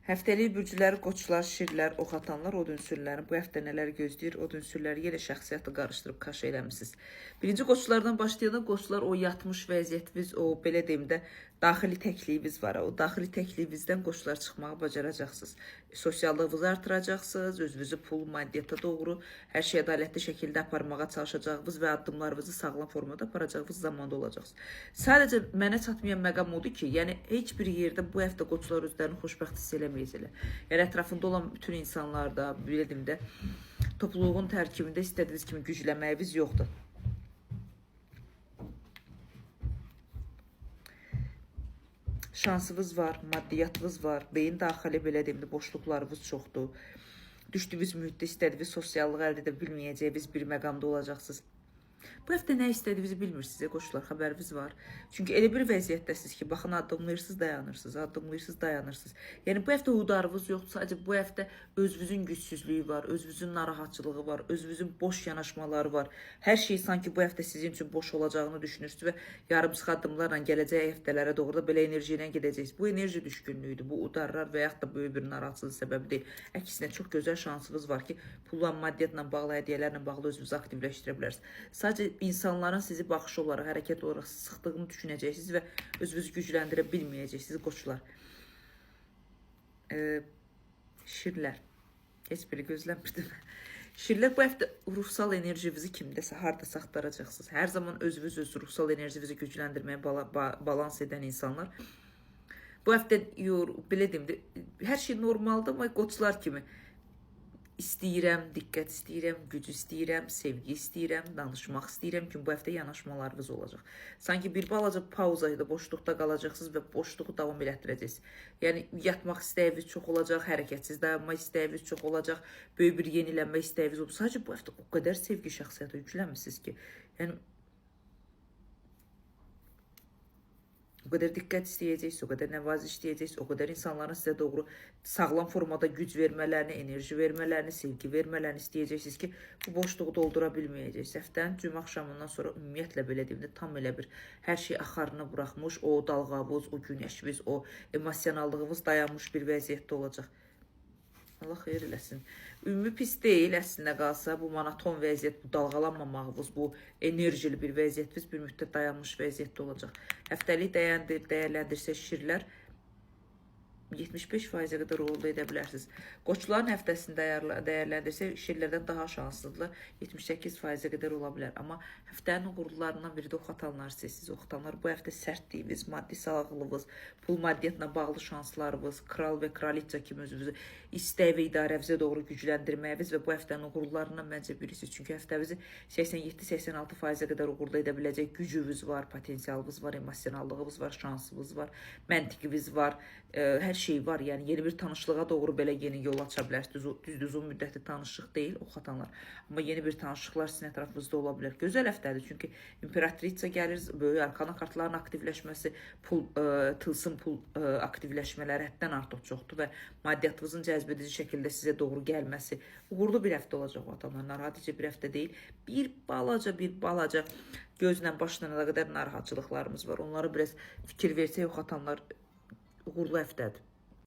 Həftəlik bürclər, qoçlar, şirlər, ox atanlar, od ünsürlərini bu həftə nələr gözləyir? Od ünsürləri yenə şəxsiyyəti qarışdırıb kaş eləmişsiniz. Birinci qoçlardan başlayanda qoçlar o yatmış vəziyyətiniz, o belə deyim də daxili təkliyiniz var. O daxili təkliyinizdən qoçlar çıxmağı bacaracaqsınız. Sosiallığınızı artıracaqsınız, özünüzü pul, maddiyyata doğru hər şey ədalətli şəkildə aparmağa çalışacağınız və addımlarınızı sağlam formada aparacağınız zamanda olacaqsınız. Sadəcə mənə çatmayan məqam odur ki, yəni heç bir yerdə bu həftə qoçlar özlərini xoşbəxt hiss eləməyəcəklər. Yəni ətrafında olan bütün insanlarda, belə deyim də, topluluğun tərkibində istədiyiniz kimi gücləməyiniz yoxdur. Şansınız var, maddiyyatınız var, beyin daxili belə deyim də boşluqlarınız çoxdur. Düşdüyünüz mühitdə istədiyiniz sosiallıq əldə edə bilməyəcəyiniz bir məqamda olacaqsınız. Bu həftə nə istədiyinizi bilmirsiniz, qoçlar, xəbəriniz var. Çünki elə bir vəziyyətdəsiniz ki, baxın, addımlayırsınız, dayanırsınız, addımlayırsınız, dayanırsınız. Yəni bu həftə udarınız yoxdur, sadəcə bu həftə özünüzün gücsüzlüyü var, özünüzün narahatçılığı var, özünüzün boş yanaşmaları var. Hər şey sanki bu həftə sizin üçün boş olacağını düşünürsünüz və yarımsıq addımlarla gələcək həftələrə doğru da belə enerji ilə gedəcəksiniz. Bu enerji düşkünlüyüdür, bu udarlar və yaxud da böyük bir narahatsızlıq səbəbi deyil. Əksinə çox gözəl şansınız var ki, pulla, maddiyyatla bağlı, hədiyyələrlə bağlı özünüzü aktivləşdirə bilərsiniz. Sadəcə insanların sizi baxış olaraq, hərəkət olaraq sıxdığını düşünəcəksiniz və özünüzü gücləndirə bilməyəcəksiniz, qoçlar. Şirlər. Heç biri gözləmirdim. Şirlər bu həftə ruhsal enerjinizi kimdəsə, haradasa axtaracaqsınız. Hər zaman özünüz ruhsal enerjinizi gücləndirməyə balans edən insanlar. Bu həftə, belə deyim də, hər şey normaldır, amma qoçlar kimi İstəyirəm, diqqət istəyirəm, güc istəyirəm, sevgi istəyirəm, danışmaq istəyirəm ki, bu həftə yanaşmalarınız olacaq. Sanki bir balaca pauzaydı, boşluqda qalacaqsınız və boşluğu davam elətdirəcəksiniz. Yəni, yatmaq istəyiniz çox olacaq, hərəkətsiz dayanmaq istəyiniz çox olacaq, böyük bir yenilənmə istəyiniz olacaq. Sadəcə bu həftə o qədər sevgi şəxsiyyətə yüklənmişsiniz ki, yəni, o qədər diqqət istəyəcəksiniz, o qədər nəvaziş istəyəcəksiniz, o qədər insanların sizə doğru sağlam formada güc vermələrini, enerji vermələrini, sevgi vermələrini istəyəcəksiniz ki, bu boşluğu doldura bilməyəcəksiniz. Həftənin cümə axşamından sonra ümumiyyətlə belə deyim də tam elə bir hər şey axarını buraxmış, o dalğavuz, o günəşimiz, o emosionallığımız dayanmış bir vəziyyətdə olacaq. Allah xeyir eləsin. Ümumi pis deyil, əslində qalsa, bu monoton vəziyyət, bu dalğalanmamağınız, bu enerjili bir vəziyyətiniz bir müddət dayanmış vəziyyətdə olacaq. Həftəlik dəyərləndirsə şirlər 75%-ə qədər uğurlu edə bilərsiniz. Qoçların həftəsini dəyərləndirsə şirlərdən daha şanslıdırlar, 78%-ə qədər ola bilər. Amma həftənin uğurlularından biri də ox atanlar sizsiniz. Ox atanlar bu həftə sərtliyiniz, maddi sağlığınız, pul maddiyyatla bağlı şanslarınız, kral və kraliça kimi özünüzü istək və idarəvizə doğru gücləndirməyiniz və bu həftənin uğurlularından məncə birisiniz. Çünki həftəvizi 87-86%-ə qədər uğurlu edə biləcək gücünüz var, potensialınız var, emosionallığınız var, şansınız var, məntiqiniz var, hər şey var. Yəni yeni bir tanışlığa doğru belə yeni yol aça bilərsiniz. Düzdür, uzun müddətli tanışlıq deyil, ox atanlar. Amma yeni bir tanışlıqlar sizin ətrafınızda ola bilər. Gözəl həftədir, çünki imperatriça gəlir, böyük arkana kartların aktivləşməsi, tılsım pul aktivləşmələri həddən artıq çoxdur və maddiyyatınızın cəzbedici şəkildə sizə doğru gəlməsi uğurlu bir həftə olacaq o atanlar. Narahatcı bir həftə deyil. Bir balaca gözlə başla nə qədər narahatçılıqlarımız var. Onları biraz fikir versək, ox atanlar uğurlu həftədir.